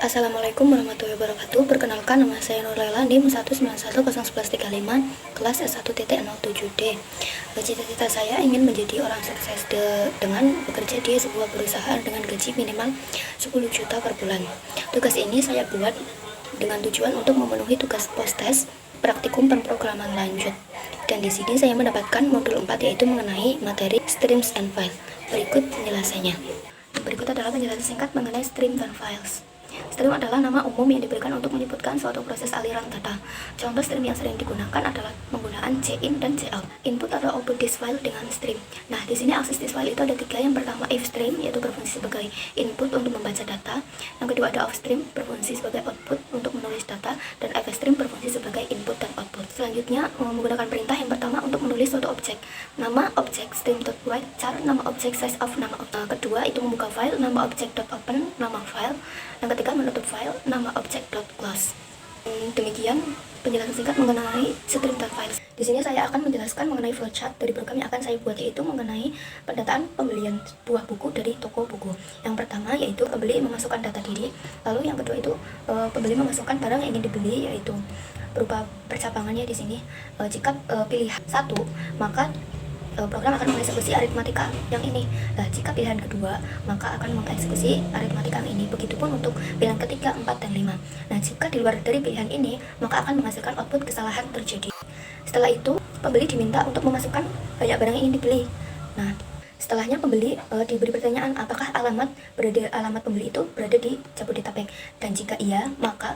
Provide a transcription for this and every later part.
Assalamualaikum warahmatullahi wabarakatuh. Perkenalkan, nama saya Nurlela, NIM 191011135, kelas S1.07D. Cita-cita saya ingin menjadi orang sukses dengan bekerja di sebuah perusahaan dengan gaji minimal 10 juta per bulan. Tugas ini saya buat dengan tujuan untuk memenuhi tugas post-test praktikum pemrograman lanjut. Dan di sini saya mendapatkan modul 4, yaitu mengenai materi streams and file. Berikut penjelasannya. Berikut adalah penjelasan singkat mengenai stream dan files. Stream adalah nama umum yang diberikan untuk menyebutkan suatu proses aliran data. Contoh stream yang sering digunakan adalah penggunaan cin dan cout. Input atau output disk file dengan stream. Nah, di sini akses disk file itu ada 3. Yang pertama if stream, yaitu berfungsi sebagai input untuk membaca data. Yang kedua ada off stream, berfungsi sebagai output untuk menulis data, dan f stream berfungsi sebagai input dan output. Selanjutnya menggunakan perintah yang pertama untuk menulis suatu objek. Nama objek stream.write char, nama objek size of, nama objek. Kedua itu membuka file, nama objek.open, nama file. Yang ketiga menutup file, nama objek.close. Demikian penjelasan singkat mengenai stream dan files. Di sini saya akan menjelaskan mengenai flowchart dari program yang akan saya buat, yaitu mengenai pendataan pembelian buah buku dari toko buku. Yang pertama yaitu pembeli memasukkan data diri, lalu yang kedua itu pembeli memasukkan barang yang ingin dibeli, yaitu berupa percabangannya di sini. Jika pilihan 1, maka program akan mengeksekusi aritmatika yang ini. Nah, jika pilihan kedua, maka akan mengeksekusi aritmatika yang ini. Begitupun untuk pilihan ketiga, 4, dan 5. Nah, jika di luar dari pilihan ini, maka akan menghasilkan output kesalahan terjadi. Setelah itu, pembeli diminta untuk memasukkan banyak barang yang ingin dibeli. Nah, setelahnya pembeli diberi pertanyaan apakah alamat pembeli itu berada di Jabodetabek, dan jika iya, maka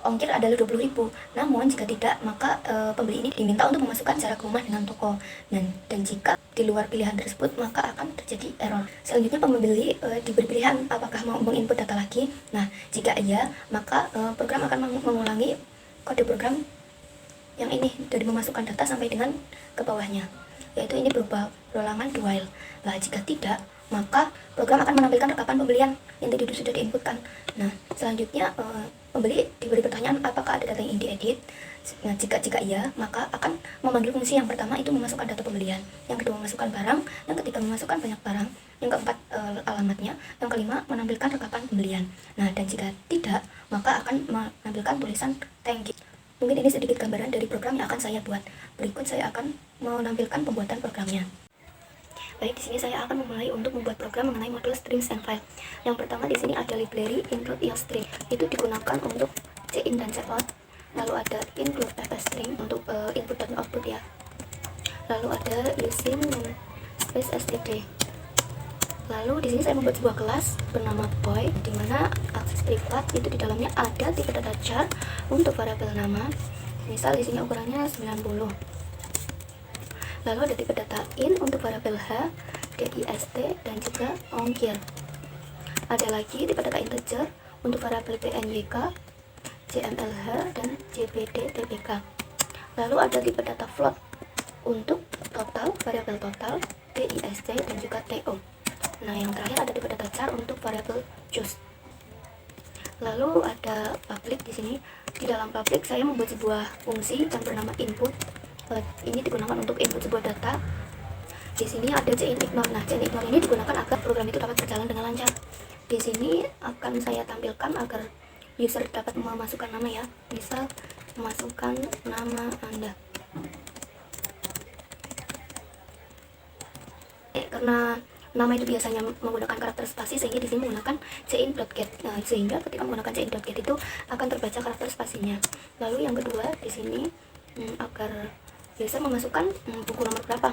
ongkir adalah 20.000. Namun jika tidak, maka pembeli ini diminta untuk memasukkan jarak rumah dengan toko. Dan jika di luar pilihan tersebut, maka akan terjadi error. Selanjutnya pembeli diberi pilihan apakah mau menginput data lagi. Nah, jika iya, maka program akan mengulangi kode program yang ini dari memasukkan data sampai dengan ke bawahnya, yaitu ini berupa ulangan do while. Nah, jika tidak, maka program akan menampilkan rekapan pembelian yang tadi sudah diinputkan. Nah, selanjutnya pembeli diberi pertanyaan apakah ada data yang ingin diedit. Nah, jika iya, maka akan memanggil fungsi yang pertama, itu memasukkan data pembelian, yang kedua memasukkan barang, yang ketiga memasukkan banyak barang, yang keempat alamatnya, yang kelima menampilkan rekapan pembelian. Nah, dan jika tidak, maka akan menampilkan tulisan thank you. Mungkin ini sedikit gambaran dari program yang akan saya buat. Berikut saya akan menampilkan pembuatan programnya. Baik, di sini saya akan memulai untuk membuat program mengenai modul streams and file. Yang pertama di sini ada library include stream, itu digunakan untuk cin dan cout. Lalu ada include fstring untuk input dan output ya. Lalu ada using space std. Lalu di sini saya membuat sebuah kelas bernama boy, di mana akses privat itu di dalamnya ada tipe data char untuk variabel nama. Misal di sini ukurannya 90. Lalu ada tipe data in untuk variabel h, dist, dan juga ongkir. Ada lagi tipe data integer untuk variabel pnyk, jmlh, dan jbd/tbk. Lalu ada tipe data float untuk total, variabel total, dist, dan juga to. Nah, yang terakhir ada tipe data char untuk variabel choose. Lalu ada public di sini. Di dalam public saya membuat sebuah fungsi yang bernama input. Ini digunakan untuk input sebuah data. Di sini ada cin ignore. Nah, cin ignore ini digunakan agar program itu dapat berjalan dengan lancar. Di sini akan saya tampilkan agar user dapat memasukkan nama ya. Misal memasukkan nama Anda. Karena nama itu biasanya menggunakan karakter spasi, sehingga di sini menggunakan cin.get. Nah, sehingga ketika menggunakan cin.get itu akan terbaca karakter spasinya. Lalu yang kedua di sini agar user memasukkan buku nomor berapa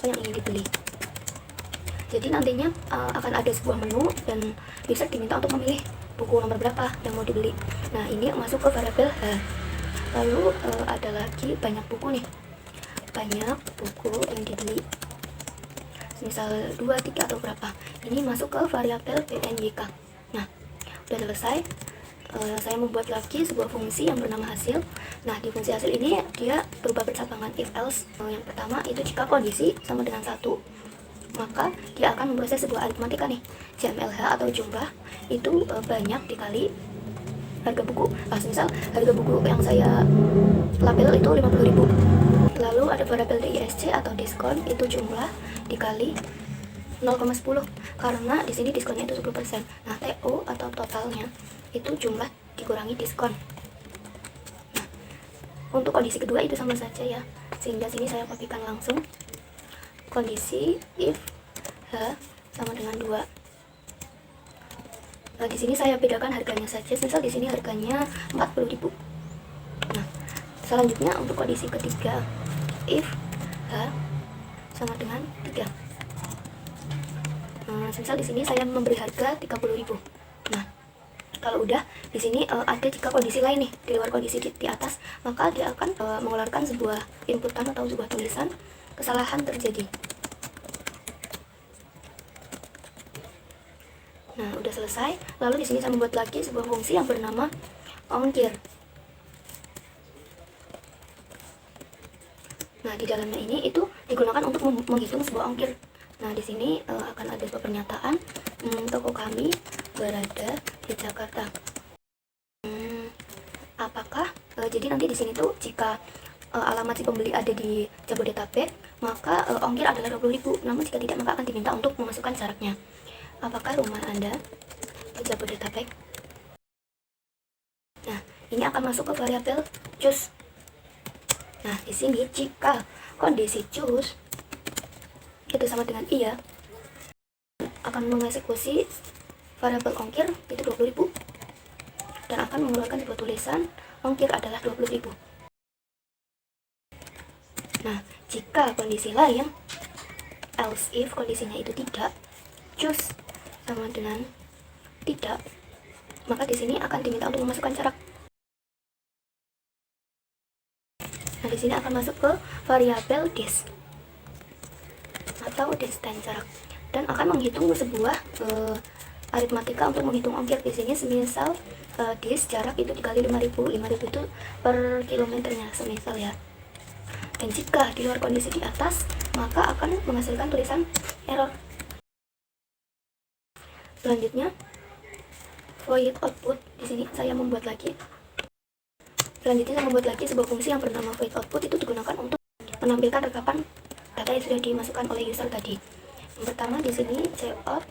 yang ingin dibeli. Jadi nantinya akan ada sebuah menu dan user diminta untuk memilih buku nomor berapa yang mau dibeli. Nah, ini masuk ke variabel h. Lalu ada lagi banyak buku nih, banyak buku yang dibeli, misal 2, 3 atau berapa. Ini masuk ke variabel pnyk. Nah, udah selesai. Saya membuat lagi sebuah fungsi yang bernama hasil. Nah, di fungsi hasil ini dia berupa percabangan if else. Yang pertama itu jika kondisi sama dengan 1, maka dia akan memproses sebuah aritmatika nih, jmlh atau jumlah itu banyak dikali harga buku. Nah, misal harga buku yang saya label itu 50.000. Lalu ada variabel DISC atau diskon, itu jumlah dikali 0,10 karena di sini diskonnya itu 10%. Nah, TO atau totalnya itu jumlah dikurangi diskon. Nah, untuk kondisi kedua itu sama saja ya, sehingga sini saya kopikan langsung kondisi if H sama dengan 2. Nah, di sini saya bedakan harganya saja. Misal di sini harganya 40.000. Nah, selanjutnya untuk kondisi ketiga if H sama dengan 3. Misal di sini saya memberi harga 30.000. Nah, kalau udah di sini ada jika kondisi lain nih di luar kondisi di atas, maka dia akan mengeluarkan sebuah inputan atau sebuah tulisan kesalahan terjadi. Nah, udah selesai. Lalu di sini saya membuat lagi sebuah fungsi yang bernama ongkir. Nah, di dalamnya ini itu digunakan untuk menghitung sebuah ongkir. Nah, di sini akan ada sebuah pernyataan, toko kami berada di Jakarta. Apakah jadi nanti di sini tuh jika alamat si pembeli ada di Jabodetabek, maka ongkir adalah 20.000. Namun jika tidak, maka akan diminta untuk memasukkan syaratnya. Apakah rumah Anda di Jabodetabek? Nah, ini akan masuk ke variabel choose. Nah, di sini jika kondisi choose itu sama dengan iya, akan mengeksekusi variabel ongkir itu 20.000 dan akan mengeluarkan sebuah tulisan ongkir adalah 20.000. Nah, jika kondisi lain, else if kondisinya itu tidak, choose sama dengan tidak, maka di sini akan diminta untuk memasukkan syarat. Nah, di sini akan masuk ke variabel dis atau distance jarak dan akan menghitung sebuah aritmatika untuk menghitung ongkir. Di sini semisal dis jarak itu dikali 5.000 itu per kilometernya semisal ya. Dan jika di luar kondisi di atas, maka akan menghasilkan tulisan error. Selanjutnya void output. Di sini saya membuat lagi. Selanjutnya saya membuat lagi sebuah fungsi yang bernama void output. Itu digunakan untuk menampilkan rekapan data yang sudah dimasukkan oleh user tadi. Yang pertama di sini cout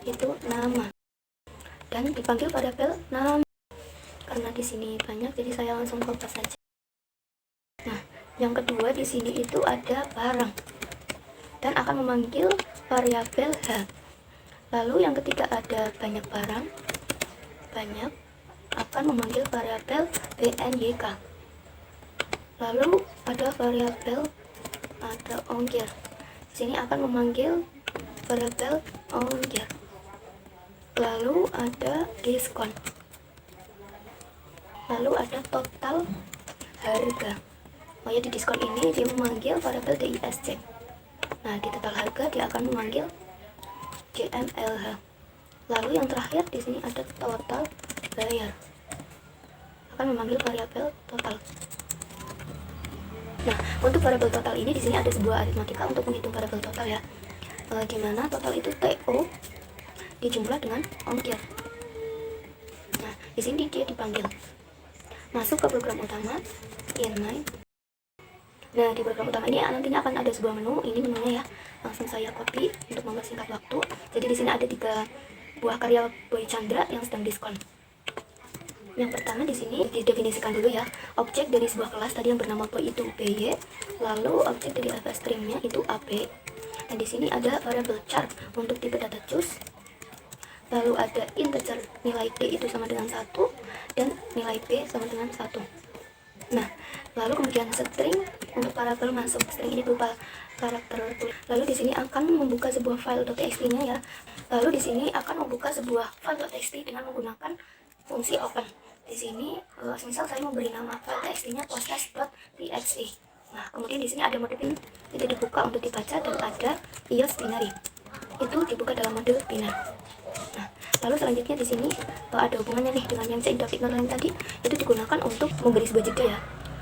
itu nama dan dipanggil variabel nama. Karena di sini banyak, jadi saya langsung copy saja. Nah, yang kedua di sini itu ada barang dan akan memanggil variabel H. Lalu yang ketiga ada banyak barang, banyak akan memanggil variabel BNYK. Lalu ada variabel ada ongkir. Di sini akan memanggil variabel ongkir. Lalu ada diskon. Lalu ada total harga. Oh ya, di diskon ini dia memanggil variabel DISC. Nah, di total harga dia akan memanggil JMLH. Lalu yang terakhir di sini ada total bayar. Akan memanggil variabel total. Nah, untuk variabel total ini di sini ada sebuah aritmatika untuk menghitung variabel total ya. Di mana total itu TO dijumlah dengan ongkir. Nah, di sini dia dipanggil. Masuk ke program utama, inline. Nah, di program utama ini nantinya akan ada sebuah menu. Ini menunya ya. Langsung saya copy untuk mempersingkat waktu. Jadi di sini ada 3 buah karya Boy Chandra yang sedang diskon. Yang pertama di sini didefinisikan dulu ya. Objek dari sebuah kelas tadi yang bernama Boy itu BY, lalu objek dari alpha stringnya itu AB. Dan di sini ada variable char untuk tipe data choose. Lalu ada integer nilai D itu sama dengan 1 dan nilai B sama dengan 1. Nah, lalu kemudian string untuk variabel masuk. String ini berupa karakter. Lalu di sini akan membuka sebuah file .txt-nya ya. Lalu di sini akan membuka sebuah file .txt dengan menggunakan fungsi open. Di sini misal saya memberi nama file txt-nya posttest.txt. Nah, kemudian di sini ada mode bin itu dibuka untuk dibaca dan ada iOS binary. Itu dibuka dalam mode binar. Nah, lalu selanjutnya di sini ada hubungannya nih dengan yang C-Interfigure lain tadi, itu digunakan untuk memberi sebuah jeda ya,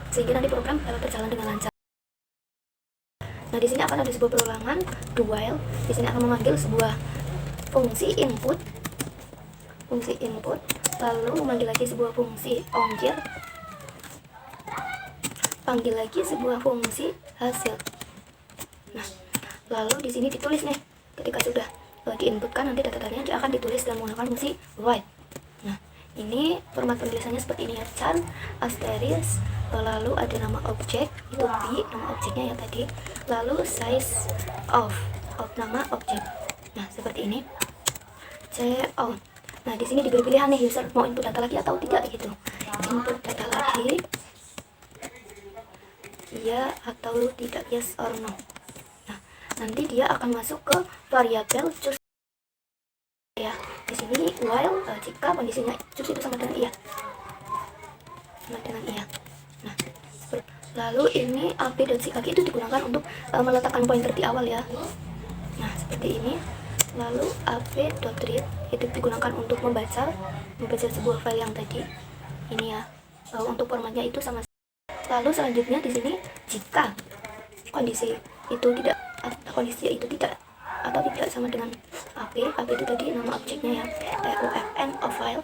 sehingga nanti program dapat berjalan dengan lancar. Nah, di sini akan ada sebuah perulangan do while. Di sini akan memanggil sebuah fungsi input, lalu memanggil lagi sebuah fungsi ongkir, panggil lagi sebuah fungsi hasil. Nah, lalu di sini ditulis nih ketika sudah diinputkan, nanti data-datanya dia akan ditulis dengan menggunakan fungsi write. Nah, ini format penulisannya seperti ini ya, char, asterisk, lalu ada nama objek, itu b, nama objeknya ya tadi, lalu size of nama objek. Nah, seperti ini. Cout. Nah, di sini diberi pilihan nih, user mau input data lagi atau tidak gitu. Input data lagi, iya atau tidak, yes or no. Nah, nanti dia akan masuk ke variabel choose ya. Di sini while jika kondisinya choose itu sama dengan iya. Sama dengan iya. Nah, lalu ini ab.sikkg itu digunakan untuk meletakkan pointer di awal ya. Nah, seperti ini. Lalu ab.read itu digunakan untuk membaca sebuah file yang tadi ini ya. Untuk formatnya itu sama. Lalu selanjutnya di sini jika kondisi itu tidak sama dengan ab itu tadi nama objeknya ya, end of file,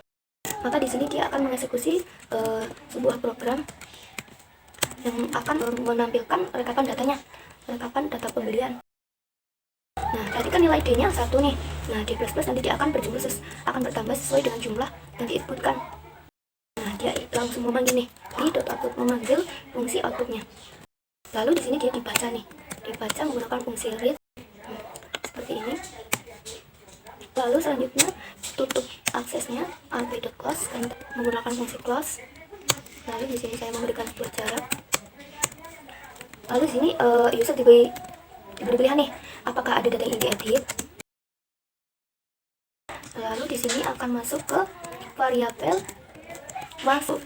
maka di sini dia akan mengeksekusi sebuah program yang akan menampilkan rekapan data pembelian. Nah, tadi kan nilai D-nya 1 nih. Nah, D++ nanti dia akan bertambah sesuai dengan jumlah yang diinputkan. Nah, dia langsung memanggil nih, d.output memanggil fungsi outputnya. Lalu di sini dia dibaca menggunakan fungsi read. Seperti ini. Lalu selanjutnya tutup aksesnya ab.close menggunakan fungsi close. Lalu di sini saya memberikan sebuah jarak. Lalu di sini user diberi pilihan nih, apakah ada data yang diedit. Lalu di sini akan masuk ke variabel masuk.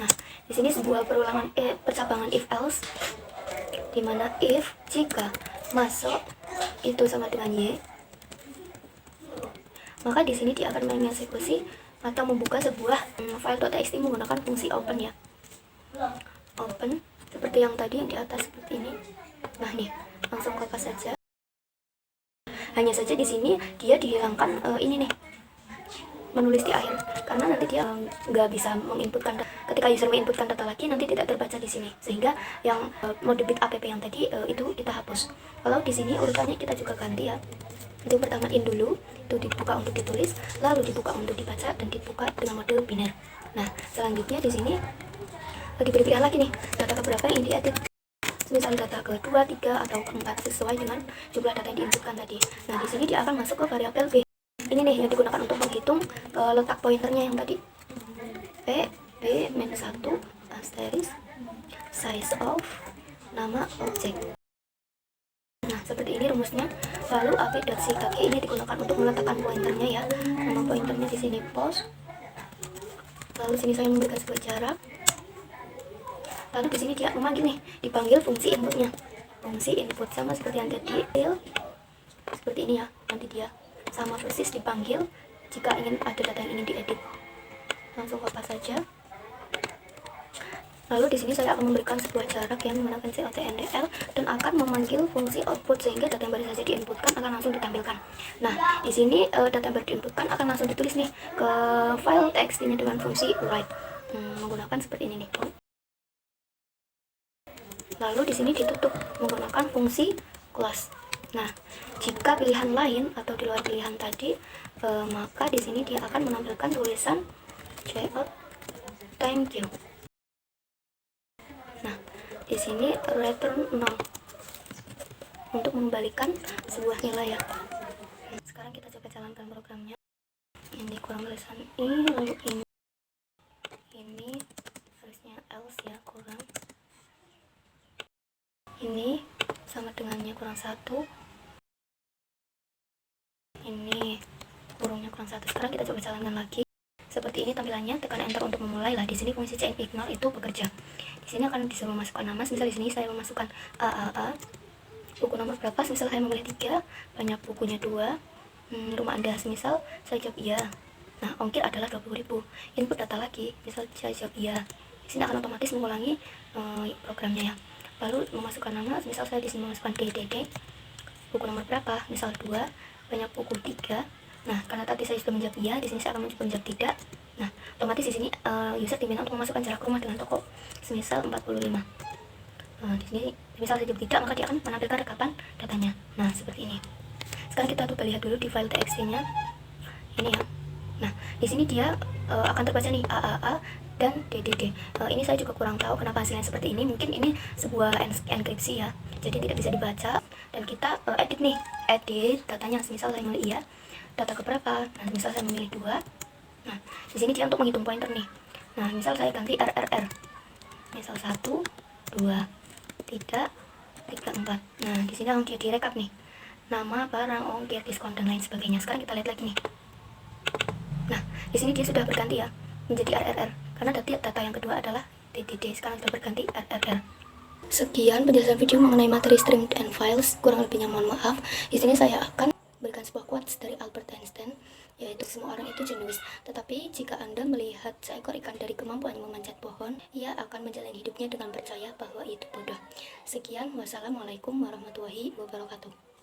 Nah, di sini sebuah percabangan if else, di mana if jika masuk itu sama dengan y, maka di sini dia akan mengeksekusi atau membuka sebuah file.txt menggunakan fungsi open ya. Open seperti yang tadi yang di atas seperti ini. Nah, nih langsung kopas saja. Hanya saja di sini dia dihilangkan ini nih, menulis di akhir, karena nanti dia nggak bisa menginputkan. Ketika user menginputkan data lagi, nanti tidak terbaca di sini, sehingga yang mode bit app yang tadi itu kita hapus. Kalau di sini urutannya kita juga ganti ya. Itu pertama in dulu, itu dibuka untuk ditulis, lalu dibuka untuk dibaca, dan dibuka dengan mode biner. Nah, selanjutnya di sini diberi pilihan lagi nih, data keberapa yang diedit. Misal data ke-2, 3, atau ke-4 sesuai dengan jumlah data yang diinputkan tadi. Nah, di sini dia akan masuk ke variabel b. Ini nih yang digunakan untuk menghitung letak pointernya yang tadi. b-1 asterisk size of nama objek. Nah, seperti ini rumusnya. Lalu ab.sikkg ini digunakan untuk meletakkan pointernya ya. Nama pointernya di sini post. Lalu sini saya memberikan sebuah jarak. Lalu di sini dia memanggil nih, dipanggil fungsi inputnya. Fungsi input sama seperti yang tadi, seperti ini ya. Nanti dia sama persis dipanggil jika ingin ada data yang ingin diedit. Langsung kopas saja. Lalu di sini saya akan memberikan sebuah jarak yang menggunakan COTNDL dan akan memanggil fungsi output, sehingga data yang baru saja diinputkan akan langsung ditampilkan. Nah, di sini data yang baru diinputkan akan langsung ditulis nih ke file txt-nya dengan fungsi write. Menggunakan seperti ini nih. Lalu di sini ditutup menggunakan fungsi close. Nah, jika pilihan lain atau di luar pilihan tadi, maka di sini dia akan menampilkan tulisan cout thank you. Nah, di sini return 0 untuk mengembalikan sebuah nilai ya. Sekarang kita coba jalankan programnya. Ini kurang tulisan i, lalu ini harusnya else ya, kurang. Ini sama dengannya kurang 1. Ini kurungnya kurang 1. Sekarang kita coba jalankan lagi. Seperti ini tampilannya. Tekan enter untuk memulai. Lah, di sini fungsi change ignore itu bekerja. Di sini akan disuruh memasukkan nama. Misal di sini saya memasukkan AAA. Buku nomor berapa? Misal saya memilih 3, banyak bukunya 2. Rumah Anda misal saya jawab iya. Nah, ongkir adalah 20.000. Input data lagi. Misal saya jawab iya. Di sini akan otomatis mengulangi programnya ya. Lalu memasukkan nama, misal saya di sini memasukkan DDD, buku nomor berapa, misal 2, banyak buku 3. Nah, karena tadi saya sudah menjawab iya, di sini saya akan mencoba menjawab tidak. Nah, otomatis di sini user diminta untuk memasukkan jarak rumah dengan toko, semisal 45. Di sini misal saja tidak, maka dia akan menampilkan rekapan datanya. Nah, seperti ini. Sekarang kita coba lihat dulu di file txt-nya. Ini ya. Nah, di sini dia akan terbaca nih AAA dan DDD. Ini saya juga kurang tahu kenapa hasilnya seperti ini. Mungkin ini sebuah enkripsi ya, jadi tidak bisa dibaca. Dan kita edit nih, edit datanya. Misal saya milih iya, data keberapa. Nah, misal saya memilih 2. Nah, di sini dia untuk menghitung pointer nih. Nah, misal saya ganti RRR. Misal 1, 2, 3, 4. Nah, di sini langsung dia direkap nih. Nama, barang, ongkir, diskon dan lain sebagainya. Sekarang kita lihat lagi nih. Nah, di sini dia sudah berganti ya menjadi RRR karena data yang kedua adalah DDD. Sekarang sudah berganti RRR. Sekian penjelasan video mengenai materi string and files. Kurang lebihnya mohon maaf. Di sini saya akan berikan sebuah quotes dari Albert Einstein, yaitu semua orang itu jenius. Tetapi jika Anda melihat seekor ikan dari kemampuannya memanjat pohon, ia akan menjalani hidupnya dengan percaya bahwa itu bodoh. Sekian, wassalamualaikum warahmatullahi wabarakatuh.